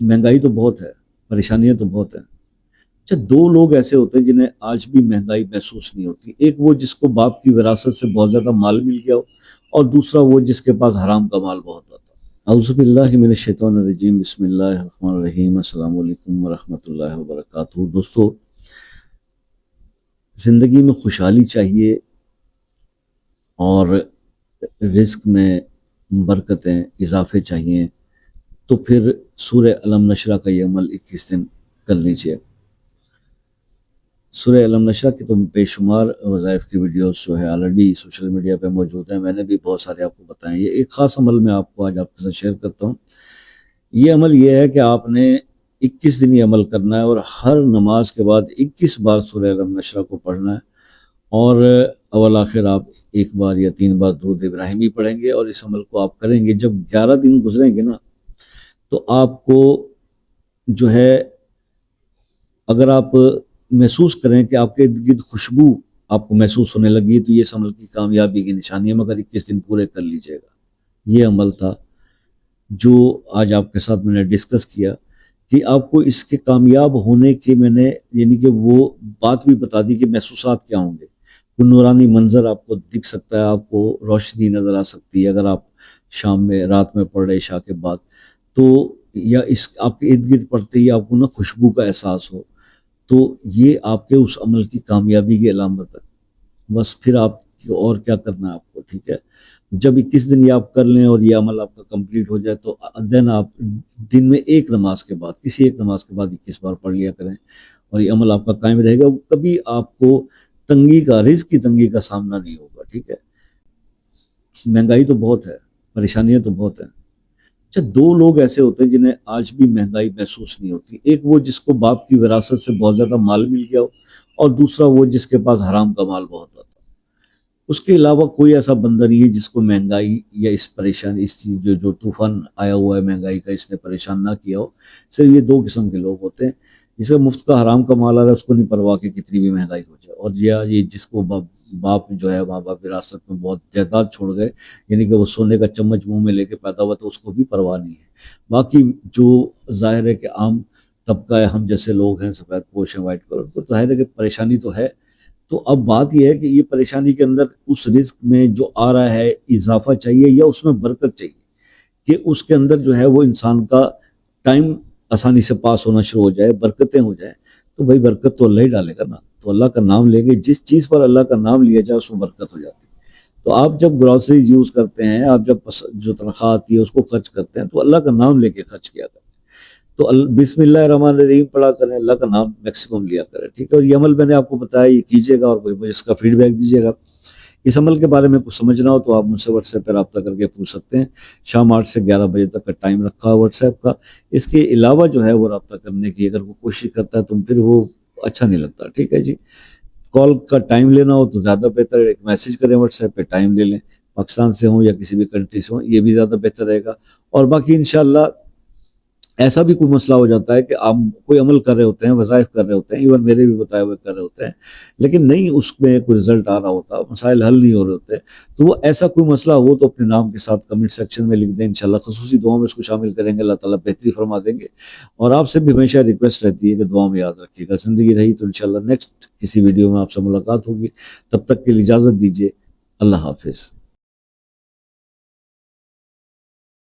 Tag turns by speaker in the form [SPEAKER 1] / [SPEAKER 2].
[SPEAKER 1] महंगाई तो बहुत है, परेशानियां तो बहुत हैं। अच्छा, दो लोग ऐसे होते हैं जिन्हें आज भी महंगाई महसूस नहीं होती। एक वो जिसको बाप की विरासत से बहुत ज्यादा माल मिल गया हो, और दूसरा वो जिसके पास हराम का माल बहुत होता है। औज़ुबिल्लाहि मिनश शैतानिर रजीम, बिस्मिल्लाहिर रहमानिर रहीम, अस्सलामु अलैकुम वरहमतुल्लाहि वबरकातुहू। दोस्तों, जिंदगी में खुशहाली चाहिए और रिस्क में बरकतें, इजाफे चाहिए, तो फिर सूरह अलम नशरा का ये अमल 21 दिन कर लीजिए। सूरह अलम नशरा की तो बेशुमार वज़ाइफ की वीडियोस जो है ऑलरेडी सोशल मीडिया पे मौजूद हैं। मैंने भी बहुत सारे आपको बताए। ये एक ख़ास अमल मैं आपको आज आपके साथ शेयर करता हूँ। ये अमल ये है कि आपने 21 दिन ये अमल करना है, और हर नमाज के बाद 21 बार सूरह अलम नशरा को पढ़ना है, और अवल आखिर आप एक बार या 3 बार दुरूद इब्राहिमी पढ़ेंगे। और इस अमल को आप करेंगे, जब 11 दिन गुजरेंगे ना, तो आपको जो है, अगर आप महसूस करें कि आपके इर्द गिर्द खुशबू आपको महसूस होने लगी, तो ये इस अमल की कामयाबी की निशानी है। मगर 21 दिन पूरे कर लीजिएगा। ये अमल था जो आज आपके साथ मैंने डिस्कस किया, कि आपको इसके कामयाब होने के मैंने यानी कि वो बात भी बता दी कि महसूसात क्या होंगे। वो नूरानी मंजर आपको दिख सकता है, आपको रोशनी नज़र आ सकती है अगर आप शाम में, रात में पढ़ रहे इशा के बाद, तो या इस आपके इर्द गिर्द पढ़ते ही आपको ना खुशबू का एहसास हो, तो ये आपके उस अमल की कामयाबी की अलामत है। बस फिर आप और क्या करना है आपको, ठीक है। जब 21 दिन ये आप कर लें और ये अमल आपका कंप्लीट हो जाए, तो देन आप दिन में एक नमाज के बाद, किसी एक नमाज के बाद 21 बार पढ़ लिया करें, और ये अमल आपका कायम रहेगा। कभी आपको तंगी का, रिज़्क की तंगी का सामना नहीं होगा, ठीक है। महंगाई तो बहुत है, परेशानियां तो बहुत हैं। अच्छा, दो लोग ऐसे होते हैं जिन्हें आज भी महंगाई महसूस नहीं होती। एक वो जिसको बाप की विरासत से बहुत ज्यादा माल मिल गया हो, और दूसरा वो जिसके पास हराम का माल बहुत होता है। उसके अलावा कोई ऐसा बंदा नहीं है जिसको महंगाई या इस परेशानी, इस चीज जो तूफान आया हुआ है महंगाई का, इसने परेशान ना किया हो। सिर्फ ये दो किस्म के लोग होते हैं। जिसका मुफ्त का हराम का माल आ रहा है, उसको नहीं परवाह कि कितनी भी महंगाई हो जाए। और ये जिसको बाप जो है, माँ बाप विरासत में बहुत जायदाद छोड़ गए, यानी कि वो सोने का चम्मच मुंह में लेके पैदा हुआ, तो उसको भी परवाह नहीं है। बाकी जो जाहिर है कि आम तबका है, हम जैसे लोग हैं, सफ़ेद पोश हैं, वाइट कलर, तो जाहिर है कि परेशानी तो है। तो अब बात यह है कि ये परेशानी के अंदर उस रिस्क में जो आ रहा है, इजाफा चाहिए या उसमें बरकत चाहिए, कि उसके अंदर जो है वो इंसान का टाइम आसानी से पास होना शुरू हो जाए, बरकतें हो जाए। तो भाई बरकत तो अल्लाह ही डालेगा ना। तो अल्लाह का नाम लेंगे, जिस चीज़ पर अल्लाह का नाम लिया जाए उसमें बरकत हो जाती है। तो आप जब ग्रॉसरीज यूज़ करते हैं, आप जब जो तनख्वाह आती है उसको खर्च करते हैं, तो अल्लाह का नाम लेके खर्च किया करें। तो बिस्मिल्लाहिर्रहमानिर्रहीम पढ़ा करें, अल्लाह का नाम मैक्सिमम लिया करें, ठीक है। और ये अमल मैंने आपको बताया, ये कीजिएगा, और कोई मुझे इसका फीडबैक दीजिएगा। इस अमल के बारे में कुछ समझना हो तो आप मुझसे व्हाट्सएप पर रब्ता करके पूछ सकते हैं। शाम 8 से 11 बजे तक का टाइम रखा है व्हाट्सएप का। इसके अलावा जो है वो रब्ता करने की अगर वो कोशिश करता है, तो फिर वो अच्छा नहीं लगता, ठीक है जी। कॉल का टाइम लेना हो तो ज़्यादा बेहतर है, एक मैसेज करें व्हाट्सएप पे, टाइम ले लें। पाकिस्तान से हों या किसी भी कंट्री से हों, ये भी ज़्यादा बेहतर रहेगा। और बाकी इंशाल्लाह ऐसा भी कोई मसला हो जाता है कि आप कोई अमल कर रहे होते हैं, वज़ाइफ कर रहे होते हैं, इवन मेरे भी बताए हुए कर रहे होते हैं, लेकिन नहीं उसमें कोई रिजल्ट आ रहा होता, मसाइल हल नहीं हो रहे होते, तो वो ऐसा कोई मसला हो तो अपने नाम के साथ कमेंट सेक्शन में लिख दें। इंशाल्लाह खसूसी दुआ में इसको शामिल करेंगे, अल्लाह ताला बेहतरी फरमा देंगे। और आपसे भी हमेशा रिक्वेस्ट रहती है कि दुआ में याद रखिएगा। ज़िंदगी रही तो इंशाल्लाह नेक्स्ट किसी वीडियो में आपसे मुलाकात होगी। तब तक के लिए इजाज़त दीजिए। अल्लाह हाफिज़।